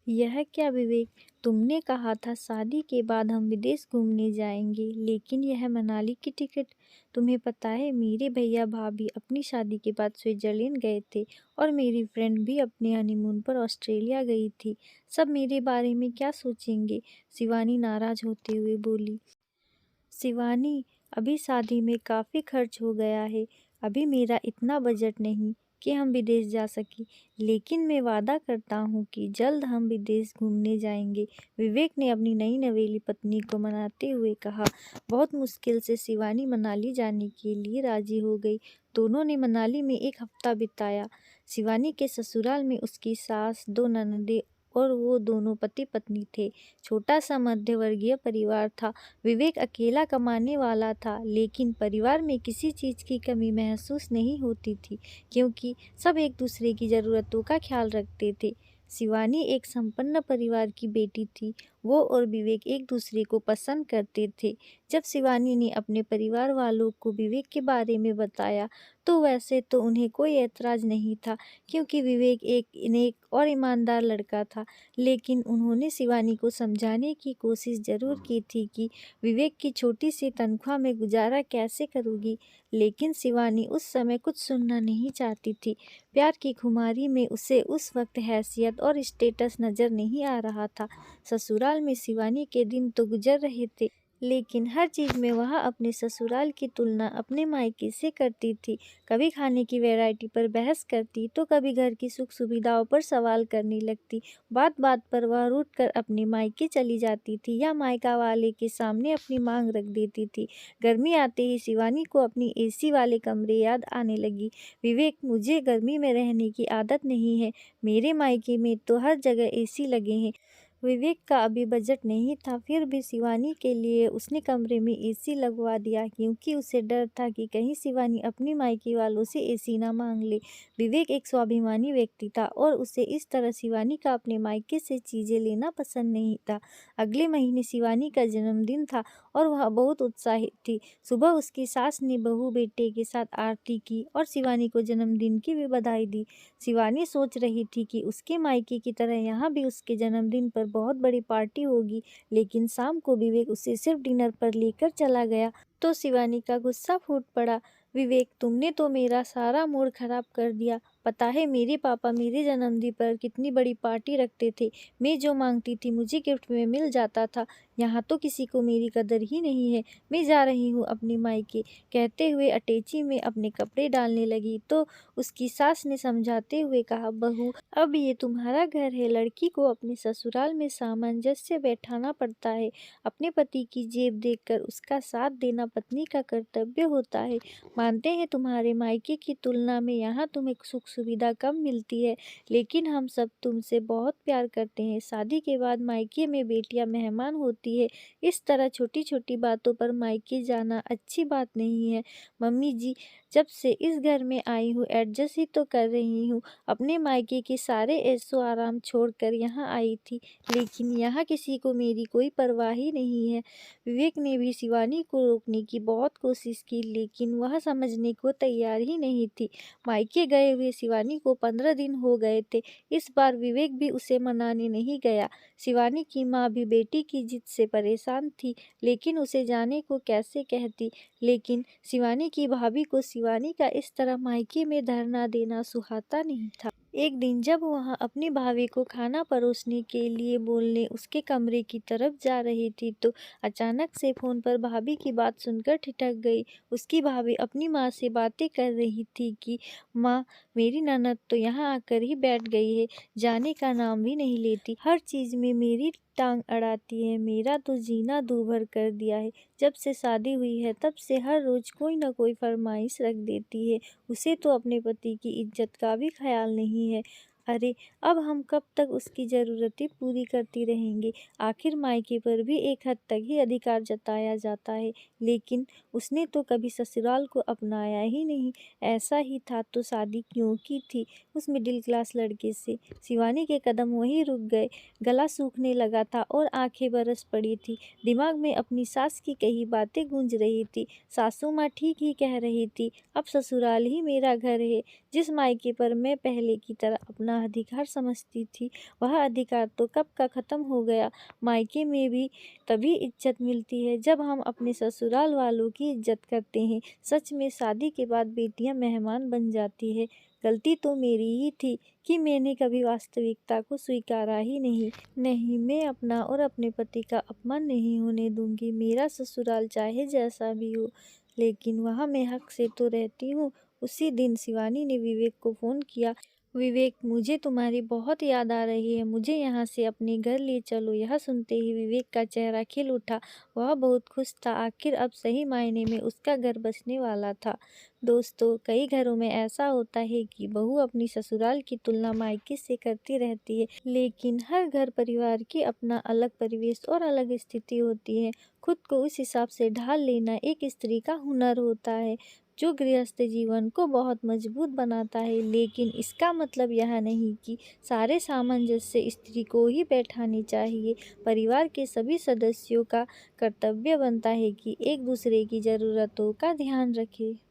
यह क्या विवेक, तुमने कहा था शादी के बाद हम विदेश घूमने जाएंगे, लेकिन यह मनाली की टिकट। तुम्हें पता है मेरे भैया भाभी अपनी शादी के बाद स्विट्जरलैंड गए थे और मेरी फ्रेंड भी अपने हनीमून पर ऑस्ट्रेलिया गई थी। सब मेरे बारे में क्या सोचेंगे? शिवानी नाराज होते हुए बोली। शिवानी, अभी शादी में काफ़ी खर्च हो गया है। अभी मेरा इतना बजट नहीं कि हम विदेश जा सकें, लेकिन मैं वादा करता हूँ कि जल्द हम विदेश घूमने जाएंगे। विवेक ने अपनी नई नवेली पत्नी को मनाते हुए कहा। बहुत मुश्किल से शिवानी मनाली जाने के लिए राजी हो गई। दोनों ने मनाली में एक हफ्ता बिताया। शिवानी के ससुराल में उसकी सास, दो ननदें और वो दोनों पति पत्नी थे। छोटा सा मध्यवर्गीय परिवार था। विवेक अकेला कमाने वाला था, लेकिन परिवार में किसी चीज़ की कमी महसूस नहीं होती थी, क्योंकि सब एक दूसरे की ज़रूरतों का ख्याल रखते थे। शिवानी एक संपन्न परिवार की बेटी थी। वो और विवेक एक दूसरे को पसंद करते थे। जब शिवानी ने अपने परिवार वालों को विवेक के बारे में बताया, तो वैसे तो उन्हें कोई ऐतराज़ नहीं था, क्योंकि विवेक एक नेक और ईमानदार लड़का था। लेकिन उन्होंने शिवानी को समझाने की कोशिश ज़रूर की थी कि विवेक की छोटी सी तनख्वाह में गुजारा कैसे करूँगी, लेकिन शिवानी उस समय कुछ सुनना नहीं चाहती थी। प्यार की खुमारी में उसे उस वक्त हैसियत और स्टेटस नज़र नहीं आ रहा था। ससुराल में शिवानी के दिन तो गुजर रहे थे, लेकिन हर चीज़ में वह अपने ससुराल की तुलना अपने मायके से करती थी। कभी खाने की वैरायटी पर बहस करती, तो कभी घर की सुख सुविधाओं पर सवाल करने लगती। बात बात पर वह रूठ कर अपने मायके चली जाती थी या मायका वाले के सामने अपनी मांग रख देती थी। गर्मी आते ही शिवानी को अपनी एसी वाले कमरे याद आने लगी। विवेक, मुझे गर्मी में रहने की आदत नहीं है। मेरे मायके में तो हर जगह एसी लगे हैं। विवेक का अभी बजट नहीं था, फिर भी शिवानी के लिए उसने कमरे में एसी लगवा दिया, क्योंकि उसे डर था कि कहीं शिवानी अपनी मायके वालों से एसी ना मांग ले। विवेक एक स्वाभिमानी व्यक्ति था और उसे इस तरह शिवानी का अपने मायके से चीज़ें लेना पसंद नहीं था। अगले महीने शिवानी का जन्मदिन था और वह बहुत उत्साहित थी। सुबह उसकी सास ने बहू बेटे के साथ आरती की और शिवानी को जन्मदिन की भी बधाई दी। शिवानी सोच रही थी कि उसके मायके की तरह यहाँ भी उसके जन्मदिन पर बहुत बड़ी पार्टी होगी, लेकिन शाम को विवेक उसे सिर्फ डिनर पर लेकर चला गया, तो शिवानी का गुस्सा फूट पड़ा। विवेक, तुमने तो मेरा सारा मूड खराब कर दिया। पता है मेरे पापा मेरे जन्मदिन पर कितनी बड़ी पार्टी रखते थे। मैं जो मांगती थी मुझे गिफ्ट में मिल जाता था। यहाँ तो किसी को मेरी कदर ही नहीं है। मैं जा रही हूँ अपने मायके, कहते हुए अटैची में अपने कपड़े डालने लगी, तो उसकी सास ने समझाते हुए कहा, बहू, अब ये तुम्हारा घर है। लड़की को अपने ससुराल में सामंजस्य बैठाना पड़ता है। अपने पति की जेब देखकर उसका साथ देना पत्नी का कर्तव्य होता है। मानते हैं तुम्हारे मायके की तुलना में यहाँ तुम्हें सुख सुविधा कम मिलती है, लेकिन हम सब तुमसे बहुत प्यार करते हैं। शादी के बाद मायके में बेटियां मेहमान होती है। इस तरह छोटी छोटी बातों पर मायके जाना अच्छी बात नहीं है। मम्मी जी, जब से इस घर में आई हूँ एडजस्ट ही तो कर रही हूँ। अपने मायके के सारे ऐशो आराम छोड़कर यहाँ आई थी, लेकिन यहाँ किसी को मेरी कोई परवाह ही नहीं है। विवेक ने भी शिवानी को रोकने की बहुत कोशिश की, लेकिन वह समझने को तैयार ही नहीं थी। मायके गए हुए शिवानी को 15 दिन हो गए थे। इस बार विवेक भी उसे मनाने नहीं गया। शिवानी की माँ भी बेटी की जिद से परेशान थी, लेकिन उसे जाने को कैसे कहती। लेकिन शिवानी की भाभी को शिवानी का इस तरह मायके में धरना देना सुहाता नहीं था। एक दिन जब वह अपनी भाभी को खाना परोसने के लिए बोलने उसके कमरे की तरफ जा रही थी, तो अचानक से फोन पर भाभी की बात सुनकर ठिठक गई। उसकी भाभी अपनी माँ से बातें कर रही थी कि माँ, मेरी ननद तो यहाँ आकर ही बैठ गई है, जाने का नाम भी नहीं लेती, हर चीज़ में मेरी टांग अड़ाती है, मेरा तो जीना दूभर कर दिया है। जब से शादी हुई है तब से हर रोज़ कोई ना कोई फरमाइश रख देती है। उसे तो अपने पति की इज्जत का भी ख्याल नहीं है। अरे, अब हम कब तक उसकी ज़रूरतें पूरी करती रहेंगे? आखिर मायके पर भी एक हद तक ही अधिकार जताया जाता है, लेकिन उसने तो कभी ससुराल को अपनाया ही नहीं। ऐसा ही था तो शादी क्यों की थी उस मिडिल क्लास लड़के से? शिवानी के कदम वहीं रुक गए। गला सूखने लगा था और आंखें बरस पड़ी थी। दिमाग में अपनी सास की कही बातें गूंज रही थी। सासू माँ ठीक ही कह रही थी, अब ससुराल ही मेरा घर है। जिस मायके पर मैं पहले की तरह अपना अपना अधिकार समझती थी, वह अधिकार तो कब का खत्म हो गया। मायके में भी तभी इज्जत मिलती है जब हम अपने ससुराल वालों की इज्जत करते हैं। सच में शादी के बाद बेटियां मेहमान बन जाती है। गलती तो मेरी ही थी कि मैंने कभी वास्तविकता को स्वीकारा ही नहीं। नहीं, मैं अपना और अपने पति का अपमान नहीं होने दूंगी। मेरा ससुराल चाहे जैसा भी हो, लेकिन वहाँ मैं हक से तो रहती हूँ। उसी दिन शिवानी ने विवेक को फ़ोन किया। विवेक, मुझे तुम्हारी बहुत याद आ रही है, मुझे यहाँ से अपने घर ले चलो। यह सुनते ही विवेक का चेहरा खिल उठा। वह बहुत खुश था, आखिर अब सही मायने में उसका घर बसने वाला था। दोस्तों, कई घरों में ऐसा होता है कि बहू अपनी ससुराल की तुलना मायके से करती रहती है, लेकिन हर घर परिवार की अपना अलग परिवेश और अलग स्थिति होती है। खुद को उस हिसाब से ढाल लेना एक स्त्री का हुनर होता है, जो गृहस्थ जीवन को बहुत मजबूत बनाता है। लेकिन इसका मतलब यह नहीं कि सारे सामंजस्य स्त्री को ही बैठानी चाहिए। परिवार के सभी सदस्यों का कर्तव्य बनता है कि एक दूसरे की ज़रूरतों का ध्यान रखें।